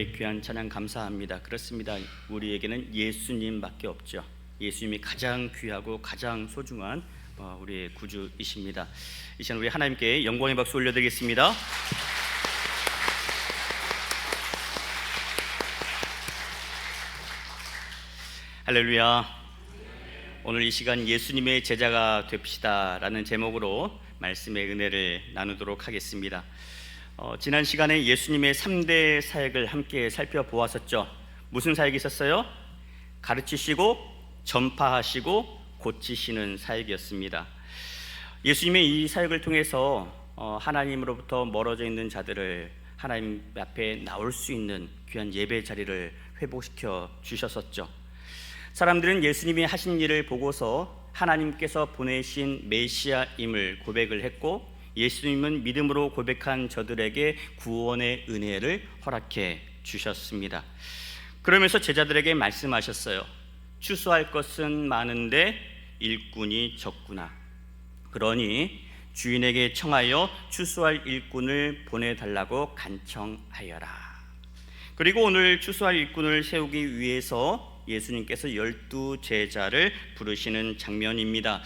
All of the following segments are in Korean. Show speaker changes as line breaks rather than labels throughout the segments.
주의 귀한 찬양 감사합니다. 그렇습니다. 우리에게는 예수님밖에 없죠. 예수님이 가장 귀하고 가장 소중한 우리의 구주이십니다. 이 시간 우리 하나님께 영광의 박수 올려드리겠습니다. 할렐루야. 오늘 이 시간 예수님의 제자가 됩시다 라는 제목으로 말씀의 은혜를 나누도록 하겠습니다. 지난 시간에 예수님의 3대 사역을 함께 살펴보았었죠. 무슨 사역이 있었어요? 가르치시고 전파하시고 고치시는 사역이었습니다. 예수님의 이 사역을 통해서 하나님으로부터 멀어져 있는 자들을 하나님 앞에 나올 수 있는 귀한 예배 자리를 회복시켜 주셨었죠. 사람들은 예수님이 하신 일을 보고서 하나님께서 보내신 메시아임을 고백을 했고, 예수님은 믿음으로 고백한 저들에게 구원의 은혜를 허락해 주셨습니다. 그러면서 제자들에게 말씀하셨어요. 추수할 것은 많은데 일꾼이 적구나. 그러니 주인에게 청하여 추수할 일꾼을 보내달라고 간청하여라. 그리고 오늘 추수할 일꾼을 세우기 위해서 예수님께서 12제자를 부르시는 장면입니다.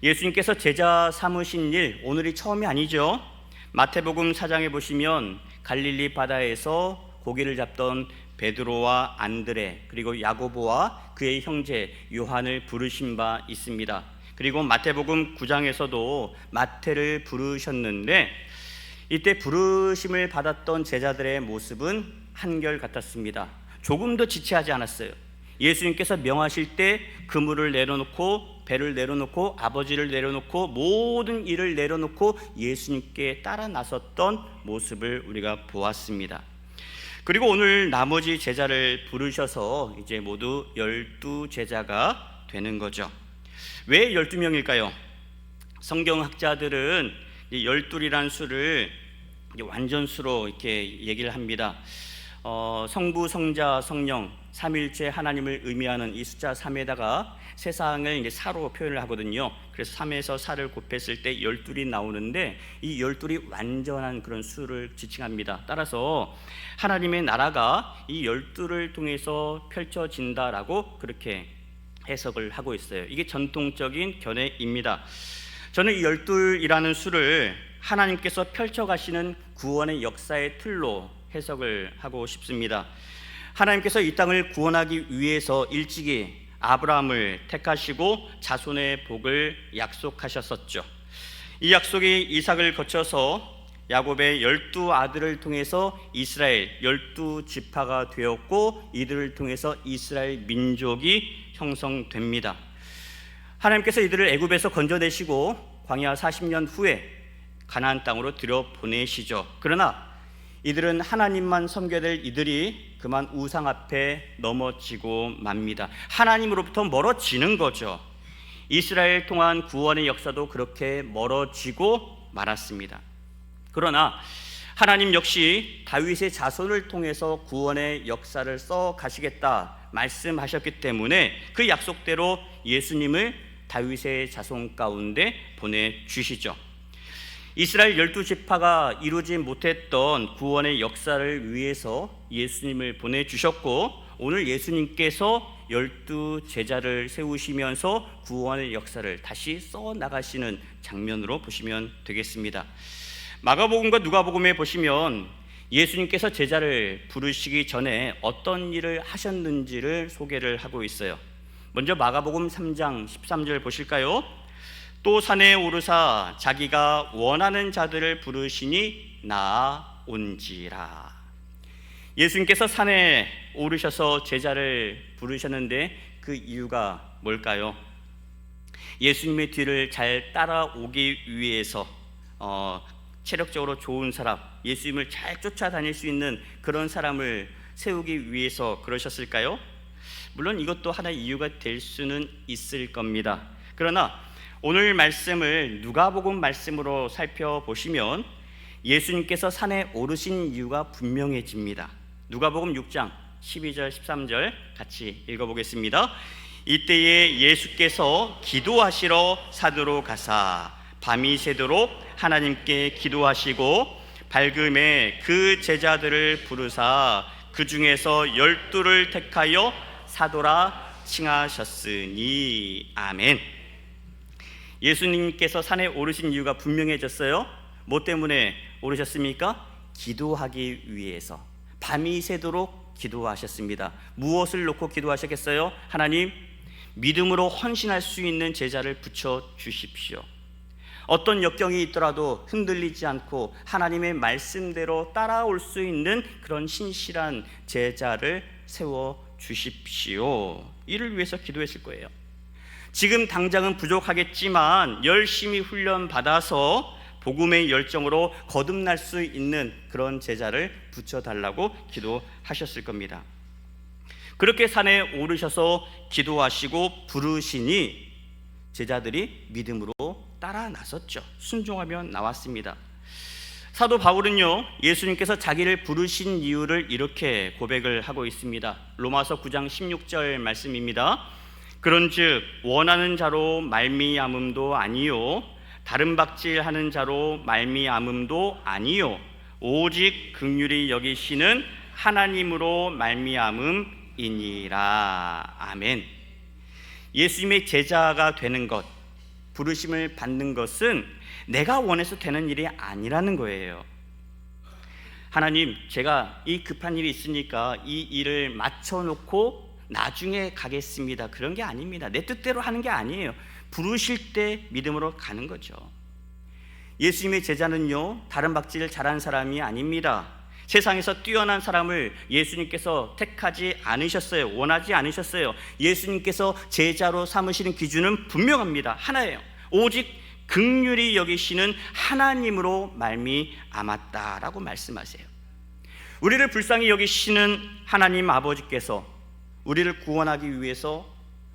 예수님께서 제자 삼으신 일 오늘이 처음이 아니죠. 마태복음 4장에 보시면 갈릴리 바다에서 고기를 잡던 베드로와 안드레 그리고 야고보와 그의 형제 요한을 부르신 바 있습니다. 그리고 마태복음 9장에서도 마태를 부르셨는데, 이때 부르심을 받았던 제자들의 모습은 한결같았습니다. 조금도 지체하지 않았어요. 예수님께서 명하실 때 그물을 내려놓고 배를 내려놓고 아버지를 내려놓고 모든 일을 내려놓고 예수님께 따라 나섰던 모습을 우리가 보았습니다. 그리고 오늘 나머지 제자를 부르셔서 이제 모두 12제자가 되는 거죠. 왜 12명일까요? 성경학자들은 12이라는 수를 완전수로 이렇게 얘기를 합니다. 성부, 성자, 성령 삼일체 하나님을 의미하는 이 숫자 3에다가 세상을 이제 사로 표현을 하거든요. 그래서 3에서 4를 곱했을 때 12이 나오는데, 이 12이 완전한 그런 수를 지칭합니다. 따라서 하나님의 나라가 이 12를 통해서 펼쳐진다라고 그렇게 해석을 하고 있어요. 이게 전통적인 견해입니다. 저는 이 12이라는 수를 하나님께서 펼쳐가시는 구원의 역사의 틀로 해석을 하고 싶습니다. 하나님께서 이 땅을 구원하기 위해서 일찍이 아브라함을 택하시고 자손의 복을 약속하셨었죠. 이 약속이 이삭을 거쳐서 야곱의 12아들을 통해서 이스라엘 12지파가 되었고, 이들을 통해서 이스라엘 민족이 형성됩니다. 하나님께서 이들을 애굽에서 건져내시고 광야 40년 후에 가나안 땅으로 들여보내시죠. 그러나 이들은 하나님만 섬겨야 될 이들이 그만 우상 앞에 넘어지고 맙니다. 하나님으로부터 멀어지는 거죠. 이스라엘 통한 구원의 역사도 그렇게 멀어지고 말았습니다. 그러나 하나님 역시 다윗의 자손을 통해서 구원의 역사를 써 가시겠다 말씀하셨기 때문에 그 약속대로 예수님을 다윗의 자손 가운데 보내주시죠. 이스라엘 12지파가 이루지 못했던 구원의 역사를 위해서 예수님을 보내주셨고, 오늘 예수님께서 12제자를 세우시면서 구원의 역사를 다시 써나가시는 장면으로 보시면 되겠습니다. 마가복음과 누가복음에 보시면 예수님께서 제자를 부르시기 전에 어떤 일을 하셨는지를 소개를 하고 있어요. 먼저 마가복음 3장 13절 보실까요? 또 산에 오르사 자기가 원하는 자들을 부르시니 나아온지라. 예수님께서 산에 오르셔서 제자를 부르셨는데 그 이유가 뭘까요? 예수님의 뒤를 잘 따라오기 위해서 체력적으로 좋은 사람, 예수님을 잘 쫓아다닐 수 있는 그런 사람을 세우기 위해서 그러셨을까요? 물론 이것도 하나의 이유가 될 수는 있을 겁니다. 그러나 오늘 말씀을 누가복음 말씀으로 살펴보시면 예수님께서 산에 오르신 이유가 분명해집니다. 누가복음 6장 12절 13절 같이 읽어보겠습니다. 이때에 예수께서 기도하시러 산으로 가사 밤이 새도록 하나님께 기도하시고 밝음에 그 제자들을 부르사 그 중에서 12를 택하여 사도라 칭하셨으니. 아멘. 예수님께서 산에 오르신 이유가 분명해졌어요. 뭐 때문에 오르셨습니까? 기도하기 위해서. 밤이 새도록 기도하셨습니다. 무엇을 놓고 기도하셨겠어요? 하나님, 믿음으로 헌신할 수 있는 제자를 붙여주십시오. 어떤 역경이 있더라도 흔들리지 않고 하나님의 말씀대로 따라올 수 있는 그런 신실한 제자를 세워주십시오. 이를 위해서 기도했을 거예요. 지금 당장은 부족하겠지만 열심히 훈련받아서 복음의 열정으로 거듭날 수 있는 그런 제자를 붙여달라고 기도하셨을 겁니다. 그렇게 산에 오르셔서 기도하시고 부르시니 제자들이 믿음으로 따라 나섰죠. 순종하며 나왔습니다. 사도 바울은요, 예수님께서 자기를 부르신 이유를 이렇게 고백을 하고 있습니다. 로마서 9장 16절 말씀입니다. 그런즉 원하는 자로 말미암음도 아니요 다른 박질하는 자로 말미암음도 아니요 오직 긍휼히 여기시는 하나님으로 말미암음이니라. 아멘. 예수님의 제자가 되는 것, 부르심을 받는 것은 내가 원해서 되는 일이 아니라는 거예요. 하나님, 제가 이 급한 일이 있으니까 이 일을 맞춰놓고 나중에 가겠습니다. 그런 게 아닙니다. 내 뜻대로 하는 게 아니에요. 부르실 때 믿음으로 가는 거죠. 예수님의 제자는요, 다른 박질을 잘한 사람이 아닙니다. 세상에서 뛰어난 사람을 예수님께서 택하지 않으셨어요. 원하지 않으셨어요. 예수님께서 제자로 삼으시는 기준은 분명합니다. 하나예요. 오직 긍휼히 여기시는 하나님으로 말미암았다라고 말씀하세요. 우리를 불쌍히 여기시는 하나님 아버지께서 우리를 구원하기 위해서,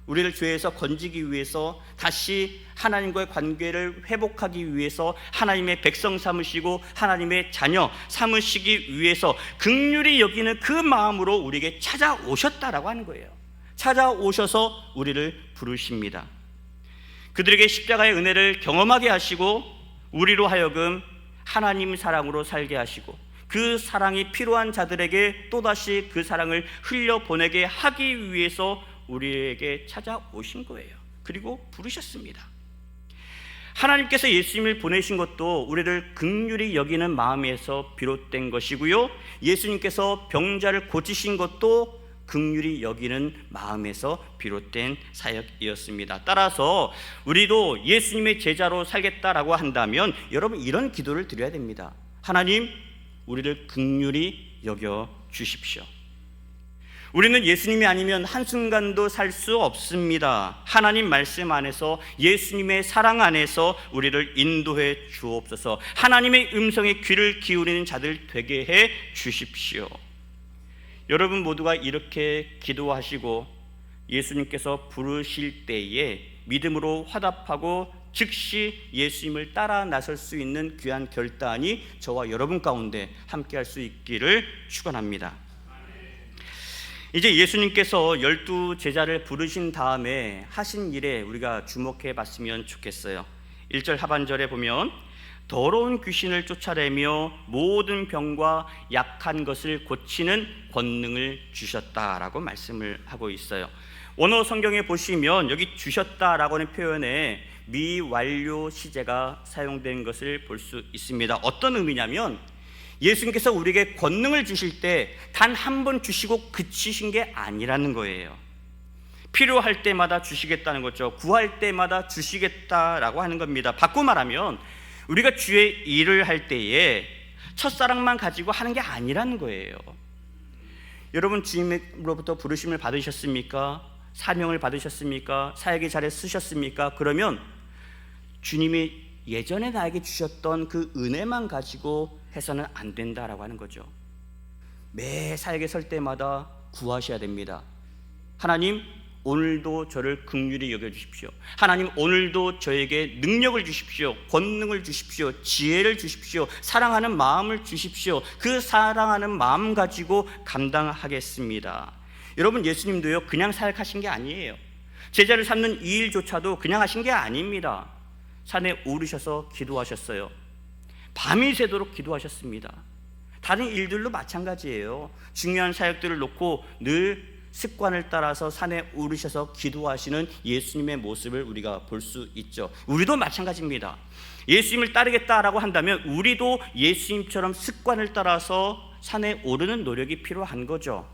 우리를 죄에서 건지기 위해서, 다시 하나님과의 관계를 회복하기 위해서 하나님의 백성 삼으시고 하나님의 자녀 삼으시기 위해서 긍휼히 여기는 그 마음으로 우리에게 찾아오셨다라고 하는 거예요. 찾아오셔서 우리를 부르십니다. 그들에게 십자가의 은혜를 경험하게 하시고 우리로 하여금 하나님 사랑으로 살게 하시고 그 사랑이 필요한 자들에게 또다시 그 사랑을 흘려보내게 하기 위해서 우리에게 찾아오신 거예요. 그리고 부르셨습니다. 하나님께서 예수님을 보내신 것도 우리를 긍휼히 여기는 마음에서 비롯된 것이고요, 예수님께서 병자를 고치신 것도 긍휼히 여기는 마음에서 비롯된 사역이었습니다. 따라서 우리도 예수님의 제자로 살겠다라고 한다면 여러분 이런 기도를 드려야 됩니다. 하나님, 우리를 긍휼히 여겨 주십시오. 우리는 예수님이 아니면 한순간도 살 수 없습니다. 하나님 말씀 안에서, 예수님의 사랑 안에서 우리를 인도해 주옵소서. 하나님의 음성에 귀를 기울이는 자들 되게 해 주십시오. 여러분 모두가 이렇게 기도하시고 예수님께서 부르실 때에 믿음으로 화답하고 즉시 예수님을 따라 나설 수 있는 귀한 결단이 저와 여러분 가운데 함께할 수 있기를 축원합니다. 이제 예수님께서 12 제자를 부르신 다음에 하신 일에 우리가 주목해 봤으면 좋겠어요. 1절 하반절에 보면 더러운 귀신을 쫓아내며 모든 병과 약한 것을 고치는 권능을 주셨다라고 말씀을 하고 있어요. 원어 성경에 보시면 여기 주셨다라고 하는 표현에 미완료 시제가 사용된 것을 볼 수 있습니다. 어떤 의미냐면 예수님께서 우리에게 권능을 주실 때 단 한 번 주시고 그치신 게 아니라는 거예요. 필요할 때마다 주시겠다는 거죠. 구할 때마다 주시겠다라고 하는 겁니다. 바꿔 말하면 우리가 주의 일을 할 때에 첫사랑만 가지고 하는 게 아니라는 거예요. 여러분 주님으로부터 부르심을 받으셨습니까? 사명을 받으셨습니까? 사역의 자리에 쓰셨습니까? 그러면 주님이 예전에 나에게 주셨던 그 은혜만 가지고 해서는 안 된다라고 하는 거죠. 매 사역에 설 때마다 구하셔야 됩니다. 하나님, 오늘도 저를 긍휼히 여겨주십시오. 하나님, 오늘도 저에게 능력을 주십시오. 권능을 주십시오. 지혜를 주십시오. 사랑하는 마음을 주십시오. 그 사랑하는 마음 가지고 감당하겠습니다. 여러분, 예수님도요 그냥 사역하신 게 아니에요. 제자를 삼는 이 일조차도 그냥 하신 게 아닙니다. 산에 오르셔서 기도하셨어요. 밤이 새도록 기도하셨습니다. 다른 일들도 마찬가지예요. 중요한 사역들을 놓고 늘 습관을 따라서 산에 오르셔서 기도하시는 예수님의 모습을 우리가 볼 수 있죠. 우리도 마찬가지입니다. 예수님을 따르겠다라고 한다면 우리도 예수님처럼 습관을 따라서 산에 오르는 노력이 필요한 거죠.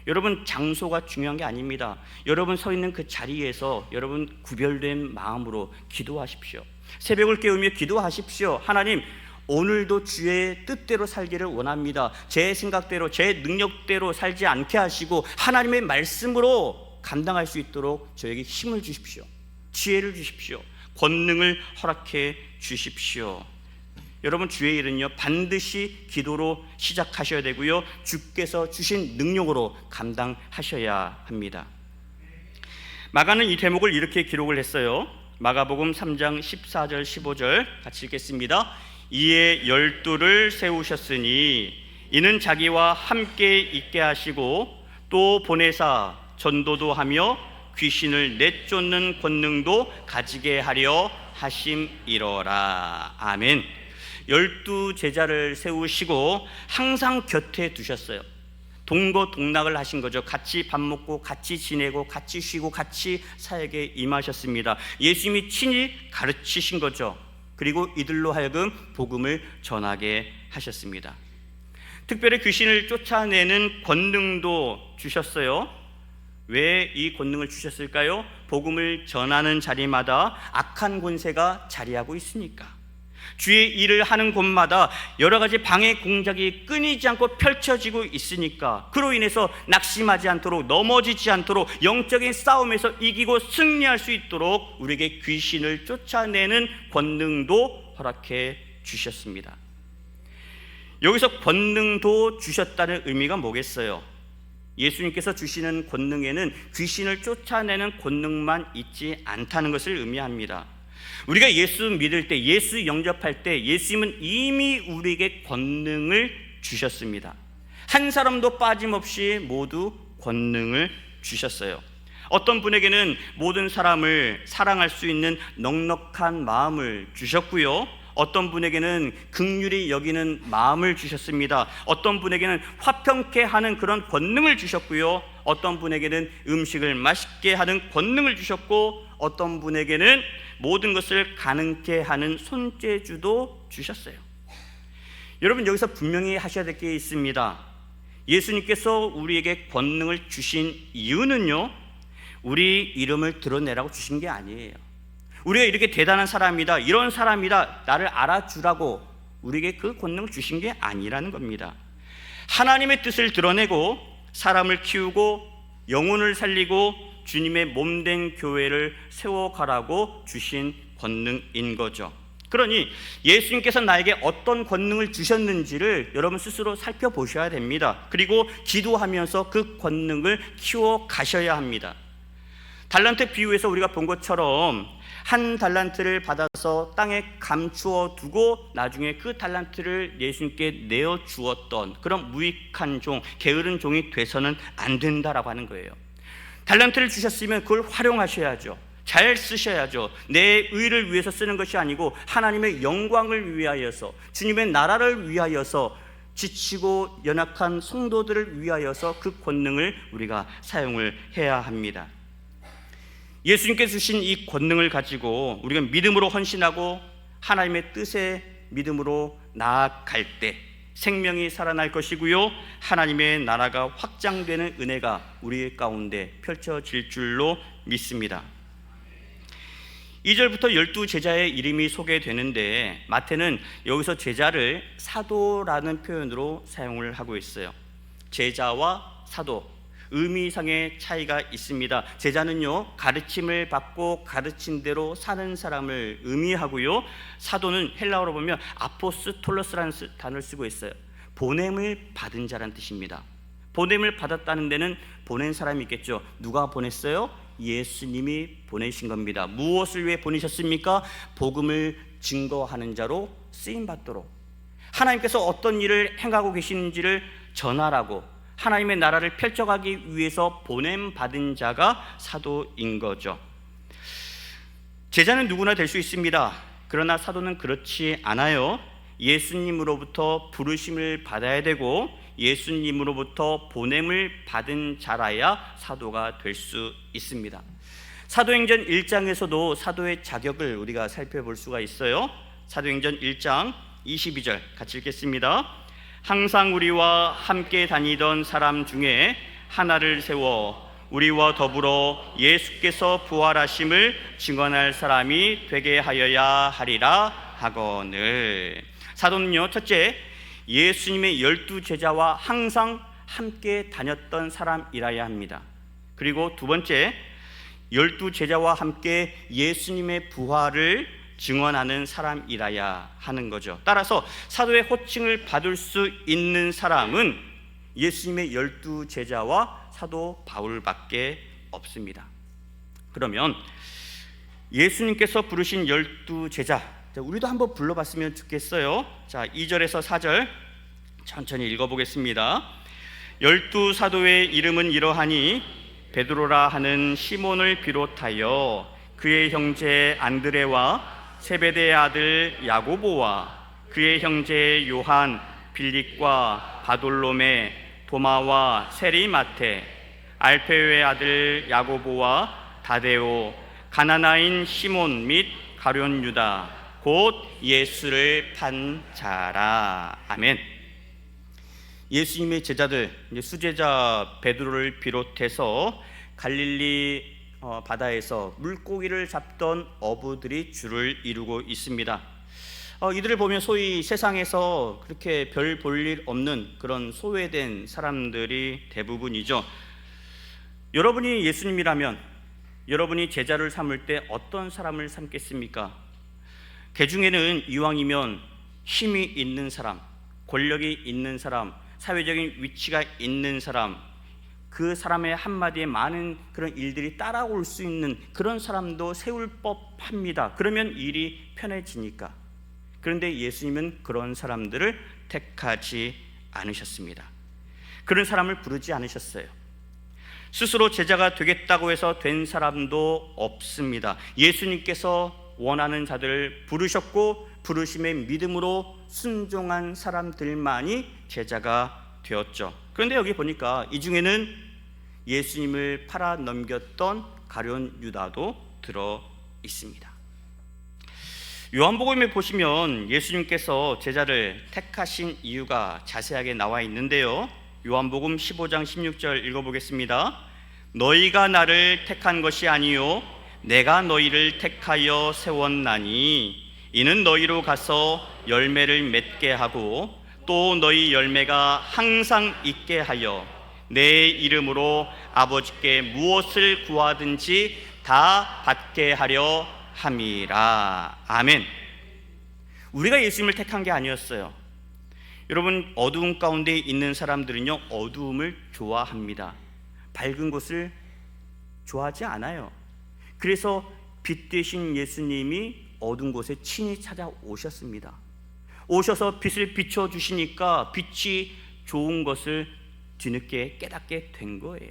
여러분, 장소가 중요한 게 아닙니다. 여러분 서 있는 그 자리에서 여러분 구별된 마음으로 기도하십시오. 새벽을 깨우며 기도하십시오. 하나님, 오늘도 주의 뜻대로 살기를 원합니다. 제 생각대로, 제 능력대로 살지 않게 하시고 하나님의 말씀으로 감당할 수 있도록 저에게 힘을 주십시오. 지혜를 주십시오. 권능을 허락해 주십시오. 여러분, 주의 일은요 반드시 기도로 시작하셔야 되고요, 주께서 주신 능력으로 감당하셔야 합니다. 마가는 이 대목을 이렇게 기록을 했어요. 마가복음 3장 14절 15절 같이 읽겠습니다. 이에 12를 세우셨으니 이는 자기와 함께 있게 하시고 또 보내사 전도도 하며 귀신을 내쫓는 권능도 가지게 하려 하심이로라. 아멘. 12 제자를 세우시고 항상 곁에 두셨어요. 동거동락을 하신 거죠. 같이 밥 먹고 같이 지내고 같이 쉬고 같이 사역에 임하셨습니다. 예수님이 친히 가르치신 거죠. 그리고 이들로 하여금 복음을 전하게 하셨습니다. 특별히 귀신을 쫓아내는 권능도 주셨어요. 왜 이 권능을 주셨을까요? 복음을 전하는 자리마다 악한 권세가 자리하고 있으니까. 주의 일을 하는 곳마다 여러 가지 방해 공작이 끊이지 않고 펼쳐지고 있으니까, 그로 인해서 낙심하지 않도록, 넘어지지 않도록, 영적인 싸움에서 이기고 승리할 수 있도록 우리에게 귀신을 쫓아내는 권능도 허락해 주셨습니다. 여기서 권능도 주셨다는 의미가 뭐겠어요? 예수님께서 주시는 권능에는 귀신을 쫓아내는 권능만 있지 않다는 것을 의미합니다. 우리가 예수 믿을 때, 예수 영접할 때 예수님은 이미 우리에게 권능을 주셨습니다. 한 사람도 빠짐없이 모두 권능을 주셨어요. 어떤 분에게는 모든 사람을 사랑할 수 있는 넉넉한 마음을 주셨고요, 어떤 분에게는 긍휼히 여기는 마음을 주셨습니다. 어떤 분에게는 화평케 하는 그런 권능을 주셨고요, 어떤 분에게는 음식을 맛있게 하는 권능을 주셨고, 어떤 분에게는 모든 것을 가능케 하는 손재주도 주셨어요. 여러분, 여기서 분명히 하셔야 될 게 있습니다. 예수님께서 우리에게 권능을 주신 이유는요, 우리 이름을 드러내라고 주신 게 아니에요. 우리가 이렇게 대단한 사람이다, 이런 사람이다, 나를 알아주라고 우리에게 그 권능을 주신 게 아니라는 겁니다. 하나님의 뜻을 드러내고 사람을 키우고 영혼을 살리고 주님의 몸된 교회를 세워가라고 주신 권능인 거죠. 그러니 예수님께서 나에게 어떤 권능을 주셨는지를 여러분 스스로 살펴보셔야 됩니다. 그리고 기도하면서 그 권능을 키워 가셔야 합니다. 달란트 비유에서 우리가 본 것처럼 한 달란트를 받아서 땅에 감추어 두고 나중에 그 달란트를 예수님께 내어 주었던 그런 무익한 종, 게으른 종이 돼서는 안 된다라고 하는 거예요. 달란트를 주셨으면 그걸 활용하셔야죠. 잘 쓰셔야죠. 내 의를 위해서 쓰는 것이 아니고 하나님의 영광을 위하여서, 주님의 나라를 위하여서, 지치고 연약한 성도들을 위하여서 그 권능을 우리가 사용을 해야 합니다. 예수님께서 주신 이 권능을 가지고 우리가 믿음으로 헌신하고 하나님의 뜻에 믿음으로 나아갈 때 생명이 살아날 것이고요, 하나님의 나라가 확장되는 은혜가 우리 가운데 펼쳐질 줄로 믿습니다. 2절부터 12 제자의 이름이 소개되는데 마태는 여기서 제자를 사도라는 표현으로 사용을 하고 있어요. 제자와 사도, 의미상의 차이가 있습니다. 제자는요, 가르침을 받고 가르친 대로 사는 사람을 의미하고요, 사도는 헬라어로 보면 아포스톨로스라는 단어를 쓰고 있어요. 보냄을 받은 자라는 뜻입니다. 보냄을 받았다는 데는 보낸 사람이 있겠죠. 누가 보냈어요? 예수님이 보내신 겁니다. 무엇을 위해 보내셨습니까? 복음을 증거하는 자로 쓰임받도록, 하나님께서 어떤 일을 행하고 계시는지를 전하라고, 하나님의 나라를 펼쳐가기 위해서 보냄받은 자가 사도인 거죠. 제자는 누구나 될 수 있습니다. 그러나 사도는 그렇지 않아요. 예수님으로부터 부르심을 받아야 되고 예수님으로부터 보냄을 받은 자라야 사도가 될 수 있습니다. 사도행전 1장에서도 사도의 자격을 우리가 살펴볼 수가 있어요. 사도행전 1장 22절 같이 읽겠습니다. 항상 우리와 함께 다니던 사람 중에 하나를 세워 우리와 더불어 예수께서 부활하심을 증언할 사람이 되게 하여야 하리라 하거늘. 사도는요, 첫째, 예수님의 12제자와 항상 함께 다녔던 사람이라야 합니다. 그리고 두 번째, 12제자와 함께 예수님의 부활을 증언하는 사람이라야 하는 거죠. 따라서 사도의 호칭을 받을 수 있는 사람은 예수님의 12제자와 사도 바울밖에 없습니다. 그러면 예수님께서 부르신 12제자, 우리도 한번 불러봤으면 좋겠어요. 자, 2절에서 4절 천천히 읽어보겠습니다. 12사도의 이름은 이러하니 베드로라 하는 시몬을 비롯하여 그의 형제 안드레와 세베대의 아들 야고보와 그의 형제 요한, 빌립과 바돌로메, 도마와 세리마테, 알페오의 아들 야고보와 다데오, 가나나인 시몬 및 가룟 유다, 곧 예수를 판 자라. 아멘. 예수님의 제자들, 수제자 베드로를 비롯해서 갈릴리 바다에서 물고기를 잡던 어부들이 줄을 이루고 있습니다. 이들을 보면 소위 세상에서 그렇게 별 볼 일 없는 그런 소외된 사람들이 대부분이죠. 여러분이 예수님이라면 여러분이 제자를 삼을 때 어떤 사람을 삼겠습니까? 그 중에는 이왕이면 힘이 있는 사람, 권력이 있는 사람, 사회적인 위치가 있는 사람, 그 사람의 한마디에 많은 그런 일들이 따라올 수 있는 그런 사람도 세울 법합니다. 그러면 일이 편해지니까. 그런데 예수님은 그런 사람들을 택하지 않으셨습니다. 그런 사람을 부르지 않으셨어요. 스스로 제자가 되겠다고 해서 된 사람도 없습니다. 예수님께서 원하는 자들을 부르셨고 부르심의 믿음으로 순종한 사람들만이 제자가 되었죠. 그런데 여기 보니까 이 중에는 예수님을 팔아 넘겼던 가룟 유다도 들어 있습니다. 요한복음에 보시면 예수님께서 제자를 택하신 이유가 자세하게 나와 있는데요. 요한복음 15장 16절 읽어보겠습니다. 너희가 나를 택한 것이 아니요 내가 너희를 택하여 세웠나니 이는 너희로 가서 열매를 맺게 하고 또 너희 열매가 항상 있게 하여 내 이름으로 아버지께 무엇을 구하든지 다 받게 하려 함이라. 아멘. 우리가 예수님을 택한 게 아니었어요. 여러분, 어두운 가운데 있는 사람들은요, 어두움을 좋아합니다. 밝은 곳을 좋아하지 않아요. 그래서 빛 되신 예수님이 어두운 곳에 친히 찾아오셨습니다. 오셔서 빛을 비춰주시니까 빛이 좋은 것을 뒤늦게 깨닫게 된 거예요.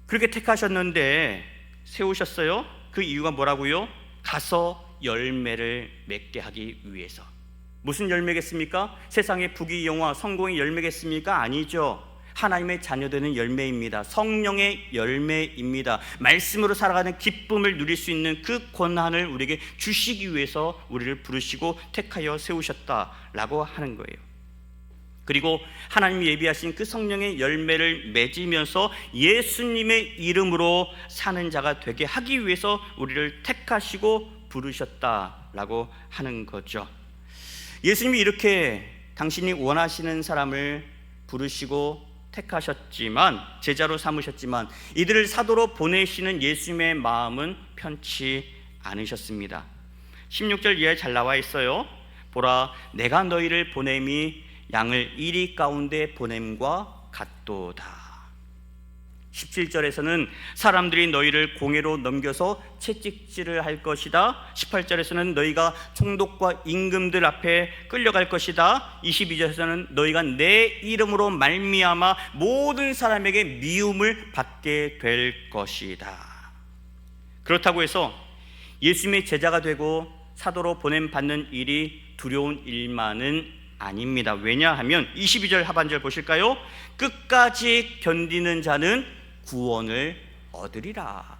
그렇게 택하셨는데 세우셨어요. 그 이유가 뭐라고요? 가서 열매를 맺게 하기 위해서. 무슨 열매겠습니까? 세상의 부귀영화, 성공의 열매겠습니까? 아니죠. 하나님의 자녀되는 열매입니다. 성령의 열매입니다. 말씀으로 살아가는 기쁨을 누릴 수 있는 그 권한을 우리에게 주시기 위해서 우리를 부르시고 택하여 세우셨다라고 하는 거예요. 그리고 하나님이 예비하신 그 성령의 열매를 맺으면서 예수님의 이름으로 사는 자가 되게 하기 위해서 우리를 택하시고 부르셨다라고 하는 거죠. 예수님이 이렇게 당신이 원하시는 사람을 부르시고 택하셨지만, 제자로 삼으셨지만 이들을 사도로 보내시는 예수님의 마음은 편치 않으셨습니다. 16절 이하에 잘 나와 있어요. 보라, 내가 너희를 보냄이 양을 이리 가운데 보냄과 같도다. 17절에서는 사람들이 너희를 공회로 넘겨서 채찍질을 할 것이다. 18절에서는 너희가 총독과 임금들 앞에 끌려갈 것이다. 22절에서는 너희가 내 이름으로 말미암아 모든 사람에게 미움을 받게 될 것이다. 그렇다고 해서 예수님의 제자가 되고 사도로 보냄 받는 일이 두려운 일만은 아닙니다. 왜냐하면 22절 하반절 보실까요? 끝까지 견디는 자는 구원을 얻으리라.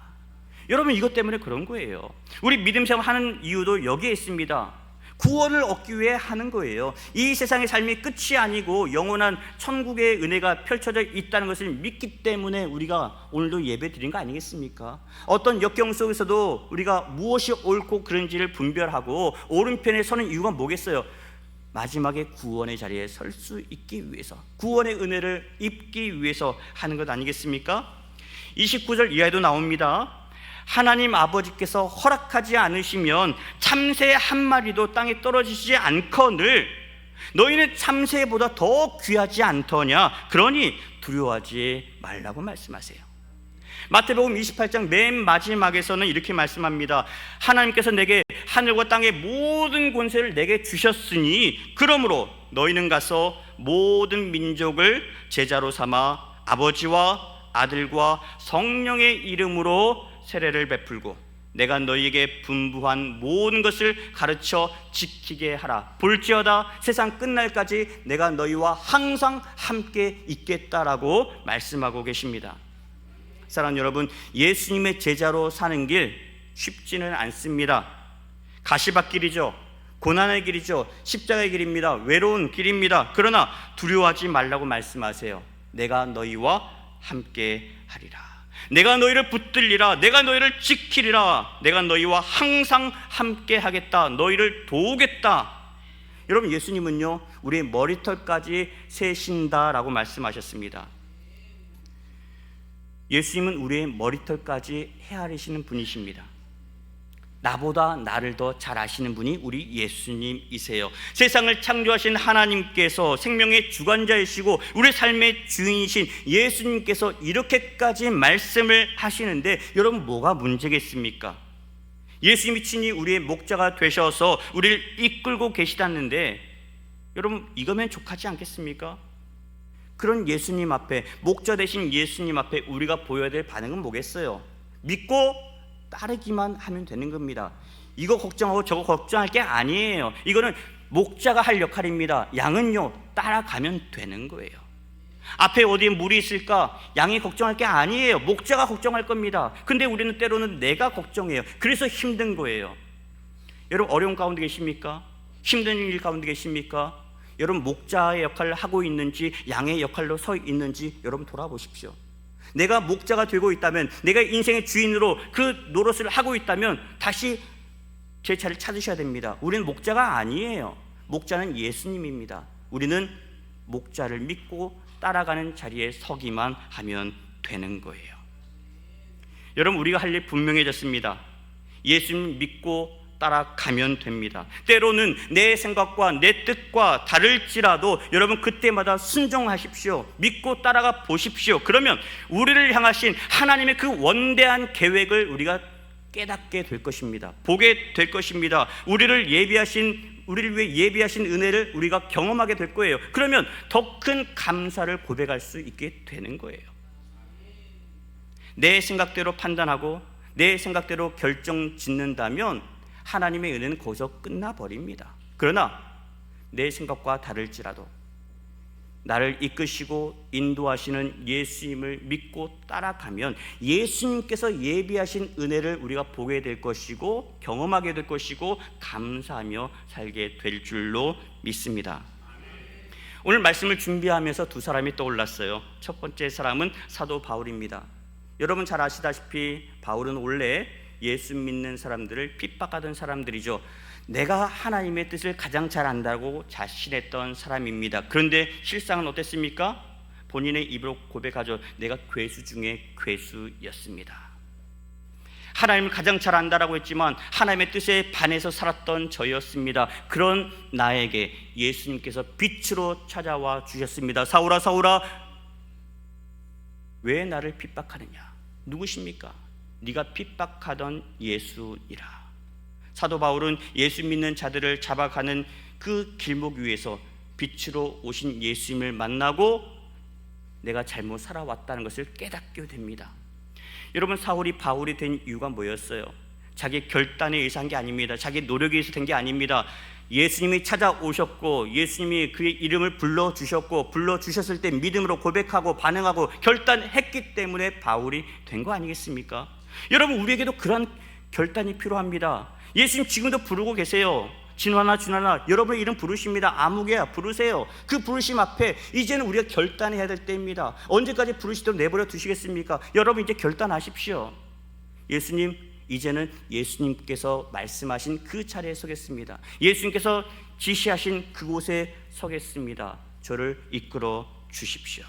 여러분, 이것 때문에 그런 거예요. 우리 믿음 생활하는 이유도 여기에 있습니다. 구원을 얻기 위해 하는 거예요. 이 세상의 삶이 끝이 아니고 영원한 천국의 은혜가 펼쳐져 있다는 것을 믿기 때문에 우리가 오늘도 예배 드린 거 아니겠습니까? 어떤 역경 속에서도 우리가 무엇이 옳고 그른지를 분별하고 오른편에 서는 이유가 뭐겠어요? 마지막에 구원의 자리에 설 수 있기 위해서, 구원의 은혜를 입기 위해서 하는 것 아니겠습니까? 29절 이하에도 나옵니다. 하나님 아버지께서 허락하지 않으시면 참새 한 마리도 땅에 떨어지지 않거늘 너희는 참새보다 더 귀하지 않더냐. 그러니 두려워하지 말라고 말씀하세요. 마태복음 28장 맨 마지막에서는 이렇게 말씀합니다. 하나님께서 내게 하늘과 땅의 모든 권세를 내게 주셨으니 그러므로 너희는 가서 모든 민족을 제자로 삼아 아버지와 아들과 성령의 이름으로 세례를 베풀고 내가 너희에게 분부한 모든 것을 가르쳐 지키게 하라. 볼지어다 세상 끝날까지 내가 너희와 항상 함께 있겠다라고 말씀하고 계십니다. 사랑하는 여러분, 예수님의 제자로 사는 길 쉽지는 않습니다. 가시밭길이죠. 고난의 길이죠. 십자가의 길입니다. 외로운 길입니다. 그러나 두려워하지 말라고 말씀하세요. 내가 너희와 함께 하리라. 내가 너희를 붙들리라. 내가 너희를 지키리라. 내가 너희와 항상 함께 하겠다. 너희를 도우겠다. 여러분, 예수님은요 우리의 머리털까지 세신다라고 말씀하셨습니다. 예수님은 우리의 머리털까지 헤아리시는 분이십니다. 나보다 나를 더 잘 아시는 분이 우리 예수님이세요. 세상을 창조하신 하나님께서 생명의 주관자이시고 우리 삶의 주인이신 예수님께서 이렇게까지 말씀을 하시는데 여러분, 뭐가 문제겠습니까? 예수님이 친히 우리의 목자가 되셔서 우리를 이끌고 계시다는데 여러분, 이거면 족하지 않겠습니까? 그런 예수님 앞에, 목자 되신 예수님 앞에 우리가 보여야 될 반응은 뭐겠어요? 믿고 따르기만 하면 되는 겁니다. 이거 걱정하고 저거 걱정할 게 아니에요. 이거는 목자가 할 역할입니다. 양은요 따라가면 되는 거예요. 앞에 어디에 물이 있을까? 양이 걱정할 게 아니에요. 목자가 걱정할 겁니다. 근데 우리는 때로는 내가 걱정해요. 그래서 힘든 거예요. 여러분, 어려운 가운데 계십니까? 힘든 일 가운데 계십니까? 여러분, 목자의 역할을 하고 있는지 양의 역할로 서 있는지 여러분 돌아보십시오. 내가 목자가 되고 있다면, 내가 인생의 주인으로 그 노릇을 하고 있다면 다시 제 차를 찾으셔야 됩니다. 우리는 목자가 아니에요. 목자는 예수님입니다. 우리는 목자를 믿고 따라가는 자리에 서기만 하면 되는 거예요. 여러분, 우리가 할 일 분명해졌습니다. 예수님 믿고 따라가면 됩니다. 때로는 내 생각과 내 뜻과 다를지라도 여러분 그때마다 순종하십시오. 믿고 따라가 보십시오. 그러면 우리를 향하신 하나님의 그 원대한 계획을 우리가 깨닫게 될 것입니다. 보게 될 것입니다. 우리를 위해 예비하신 은혜를 우리가 경험하게 될 거예요. 그러면 더 큰 감사를 고백할 수 있게 되는 거예요. 내 생각대로 판단하고 내 생각대로 결정 짓는다면 하나님의 은혜는 거기서 끝나버립니다. 그러나 내 생각과 다를지라도 나를 이끄시고 인도하시는 예수님을 믿고 따라가면 예수님께서 예비하신 은혜를 우리가 보게 될 것이고 경험하게 될 것이고 감사하며 살게 될 줄로 믿습니다. 오늘 말씀을 준비하면서 두 사람이 떠올랐어요. 첫 번째 사람은 사도 바울입니다. 여러분 잘 아시다시피 바울은 원래 예수 믿는 사람들을 핍박하던 사람들이죠. 내가 하나님의 뜻을 가장 잘 안다고 자신했던 사람입니다. 그런데 실상은 어땠습니까? 본인의 입으로 고백하죠. 내가 괴수 중에 괴수였습니다. 하나님을 가장 잘 안다라고 했지만 하나님의 뜻에 반해서 살았던 저였습니다. 그런 나에게 예수님께서 빛으로 찾아와 주셨습니다. 사울아, 사울아, 왜 나를 핍박하느냐? 누구십니까? 네가 핍박하던 예수이라. 사도 바울은 예수 믿는 자들을 잡아가는 그 길목 위에서 빛으로 오신 예수님을 만나고 내가 잘못 살아왔다는 것을 깨닫게 됩니다. 여러분, 사울이 바울이 된 이유가 뭐였어요? 자기 결단에 의해서 한 게 아닙니다. 자기 노력에 의해서 된 게 아닙니다. 예수님이 찾아오셨고 예수님이 그의 이름을 불러주셨고 불러주셨을 때 믿음으로 고백하고 반응하고 결단했기 때문에 바울이 된 거 아니겠습니까? 여러분, 우리에게도 그런 결단이 필요합니다. 예수님 지금도 부르고 계세요. 진화나 준하나 여러분의 이름 부르십니다. 아무개야 부르세요. 그 부르심 앞에 이제는 우리가 결단해야 될 때입니다. 언제까지 부르시도록 내버려 두시겠습니까? 여러분, 이제 결단하십시오. 예수님, 이제는 예수님께서 말씀하신 그 자리에 서겠습니다. 예수님께서 지시하신 그곳에 서겠습니다. 저를 이끌어 주십시오.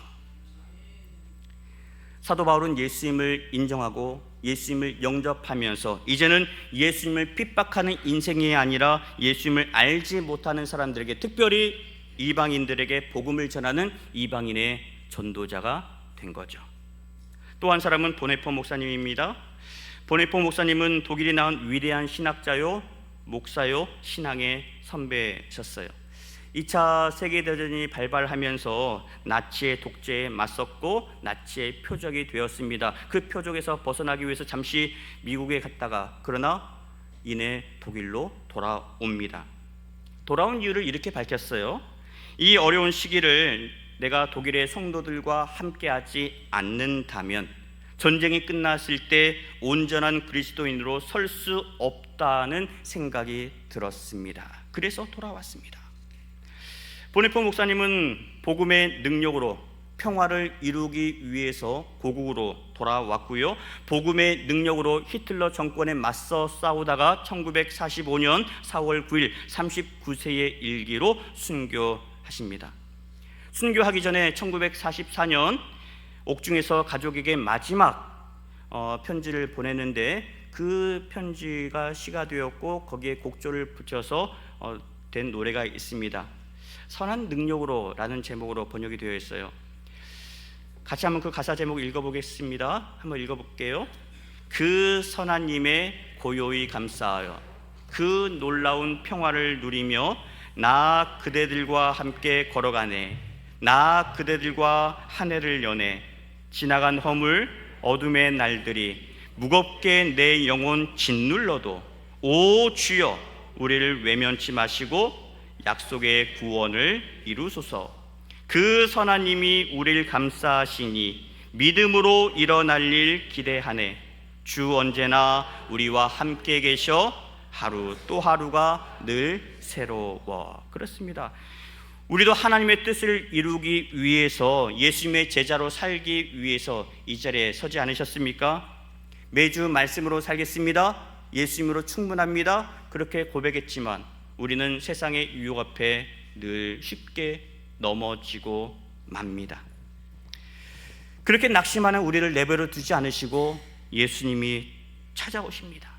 사도 바울은 예수님을 인정하고 예수님을 영접하면서 이제는 예수님을 핍박하는 인생이 아니라 예수님을 알지 못하는 사람들에게, 특별히 이방인들에게 복음을 전하는 이방인의 전도자가 된 거죠. 또 한 사람은 보네포 목사님입니다. 보네포 목사님은 독일이 낳은 위대한 신학자요, 목사요, 신앙의 선배셨어요. 2차 세계대전이 발발하면서 나치의 독재에 맞섰고 나치의 표적이 되었습니다. 그 표적에서 벗어나기 위해서 잠시 미국에 갔다가 그러나 이내 독일로 돌아옵니다. 돌아온 이유를 이렇게 밝혔어요. 이 어려운 시기를 내가 독일의 성도들과 함께하지 않는다면 전쟁이 끝났을 때 온전한 그리스도인으로 설 수 없다는 생각이 들었습니다. 그래서 돌아왔습니다. 보네포 목사님은 복음의 능력으로 평화를 이루기 위해서 고국으로 돌아왔고요. 복음의 능력으로 히틀러 정권에 맞서 싸우다가 1945년 4월 9일 39세의 일기로 순교하십니다. 순교하기 전에 1944년 옥중에서 가족에게 마지막 편지를 보냈는데 그 편지가 시가 되었고 거기에 곡조를 붙여서 된 노래가 있습니다. 선한 능력으로 라는 제목으로 번역이 되어 있어요. 같이 한번 그 가사 제목 읽어보겠습니다. 한번 읽어볼게요. 그 선한 님의 고요히 감사하여 그 놀라운 평화를 누리며 나 그대들과 함께 걸어가네. 나 그대들과 한 해를 여네. 지나간 허물 어둠의 날들이 무겁게 내 영혼 짓눌러도 오 주여 우리를 외면치 마시고 약속의 구원을 이루소서. 그 선한 님이 우리를 감싸시니 믿음으로 일어날 일 기대하네. 주 언제나 우리와 함께 계셔 하루 또 하루가 늘 새로워. 그렇습니다. 우리도 하나님의 뜻을 이루기 위해서 예수님의 제자로 살기 위해서 이 자리에 서지 않으셨습니까? 매주 말씀으로 살겠습니다. 예수님으로 충분합니다. 그렇게 고백했지만 우리는 세상의 유혹 앞에 늘 쉽게 넘어지고 맙니다. 그렇게 낙심하는 우리를 내버려 두지 않으시고 예수님이 찾아오십니다.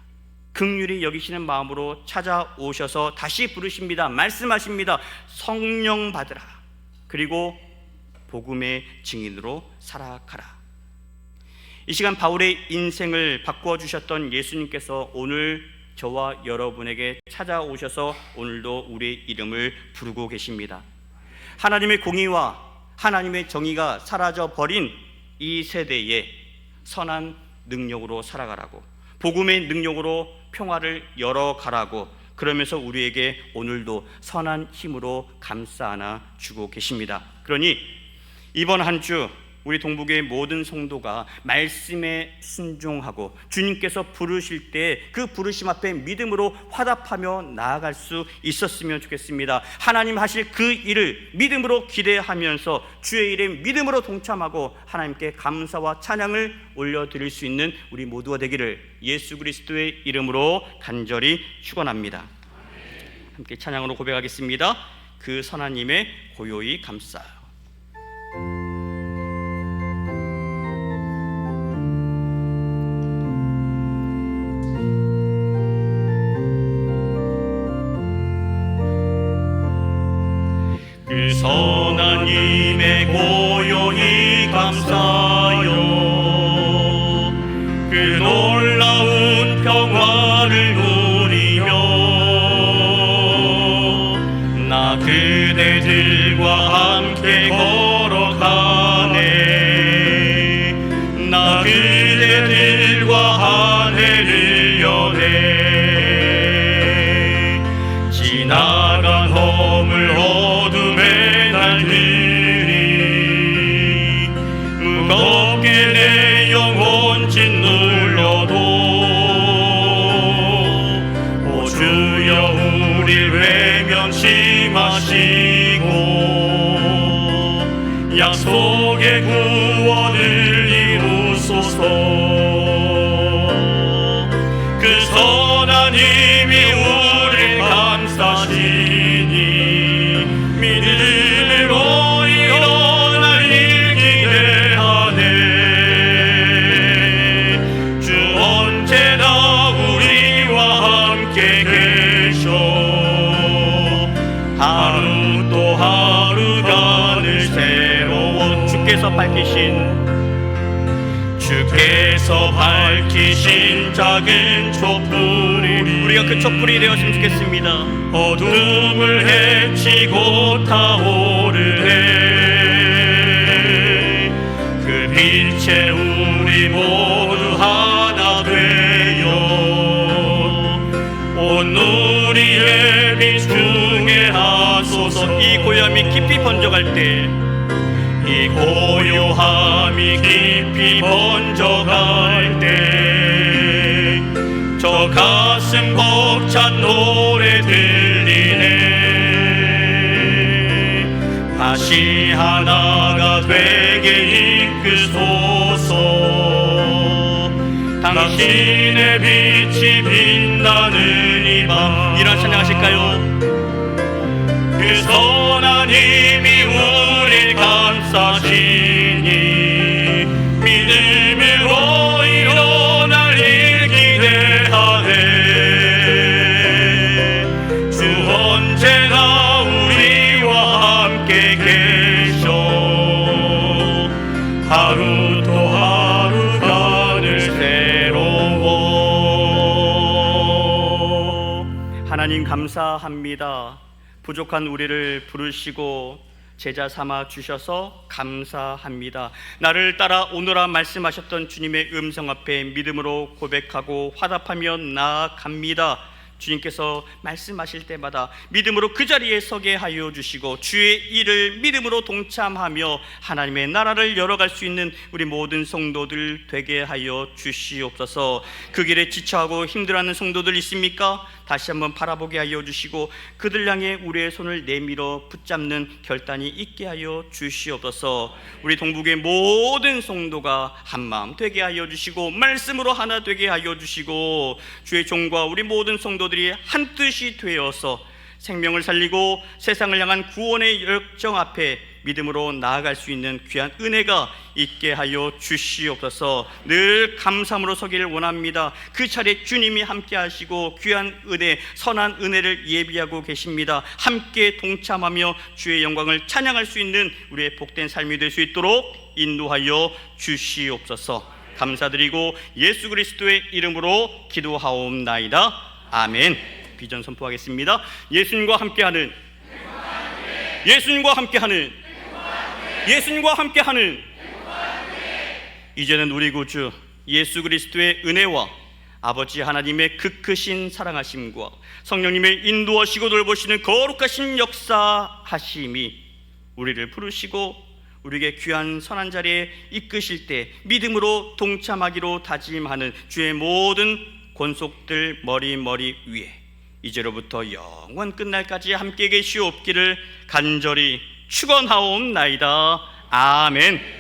긍휼히 여기시는 마음으로 찾아오셔서 다시 부르십니다. 말씀하십니다. 성령 받으라. 그리고 복음의 증인으로 살아가라. 이 시간 바울의 인생을 바꾸어 주셨던 예수님께서 오늘 저와 여러분에게 찾아오셔서 오늘도 우리의 이름을 부르고 계십니다. 하나님의 공의와 하나님의 정의가 사라져 버린 이 세대에 선한 능력으로 살아가라고, 복음의 능력으로 평화를 열어가라고, 그러면서 우리에게 오늘도 선한 힘으로 감싸 안아 주고 계십니다. 그러니 이번 한 주 우리 동북의 모든 성도가 말씀에 순종하고 주님께서 부르실 때 그 부르심 앞에 믿음으로 화답하며 나아갈 수 있었으면 좋겠습니다. 하나님 하실 그 일을 믿음으로 기대하면서 주의 일에 믿음으로 동참하고 하나님께 감사와 찬양을 올려드릴 수 있는 우리 모두가 되기를 예수 그리스도의 이름으로 간절히 축원합니다. 함께 찬양으로 고백하겠습니다. 그 선하님의 고요히 감싸요.
그 선한 님의 고요히 감사요. 그 놀라운 평화를 누리며 나 그대들과 함께 걸어가네. 나 그대들과 한 해를 여네. 무겁게 내 영혼 짓눌러도 오 주여 우릴 외면심하시고 약속의 구원을 이루소서. 그 선한 힘이 우릴 감싸시니 믿음으로 일어날 일 기대하네. 주 언제나 우리와 함께 계셔. 하루 또 하루가 늘 새로워.
주께서 밝히신 작은 촛불이
우리가 그 촛불이 되었으면 좋겠습니다. 어둠을 헤치고 타오르네. 그 빛에 우리 모두 하나 되어 온누리의 빛 중에 하소서.
이 고요함이 깊이 번져갈 때
이 고요함이 깊이 번져갈 때 저 가슴 벅찬 노래 들리네. 다시 하나가 되게 이끄소서. 당신의 빛이 빛나는 이 밤.
일어나 찬양하실까요?
그 선한 힘이 우릴 감싸시니 믿음으로 일어날 일 기대하네. 주 언제나 우리와 함께 계셔. 하루 또 하루가 늘 새로워.
하나님 감사합니다. 부족한 우리를 부르시고 제자 삼아 주셔서 감사합니다. 나를 따라 오너라 말씀하셨던 주님의 음성 앞에 믿음으로 고백하고 화답하며 나아갑니다. 주님께서 말씀하실 때마다 믿음으로 그 자리에 서게 하여 주시고 주의 일을 믿음으로 동참하며 하나님의 나라를 열어갈 수 있는 우리 모든 성도들 되게 하여 주시옵소서. 그 길에 지쳐하고 힘들어하는 성도들 있습니까? 다시 한번 바라보게 하여 주시고 그들 향해 우리의 손을 내밀어 붙잡는 결단이 있게 하여 주시옵소서. 우리 동북의 모든 성도가 한마음 되게 하여 주시고 말씀으로 하나 되게 하여 주시고 주의 종과 우리 모든 성도들이 한뜻이 되어서 생명을 살리고 세상을 향한 구원의 열정 앞에 믿음으로 나아갈 수 있는 귀한 은혜가 있게 하여 주시옵소서. 늘 감사함으로 서기를 원합니다. 그 차례 주님이 함께 하시고 귀한 은혜, 선한 은혜를 예비하고 계십니다. 함께 동참하며 주의 영광을 찬양할 수 있는 우리의 복된 삶이 될 수 있도록 인도하여 주시옵소서. 감사드리고 예수 그리스도의 이름으로 기도하옵나이다. 아멘. 비전 선포하겠습니다. 예수님과 함께하는 예수님과 함께하는 이제는 우리 구주 예수 그리스도의 은혜와 아버지 하나님의 그 크신 사랑하심과 성령님의 인도하시고 돌보시는 거룩하신 역사하심이 우리를 부르시고 우리에게 귀한 선한 자리에 이끄실 때 믿음으로 동참하기로 다짐하는 주의 모든 권속들 머리 위에 이제로부터 영원 끝날까지 함께 계시옵기를 간절히 축원하옵나이다. 아멘.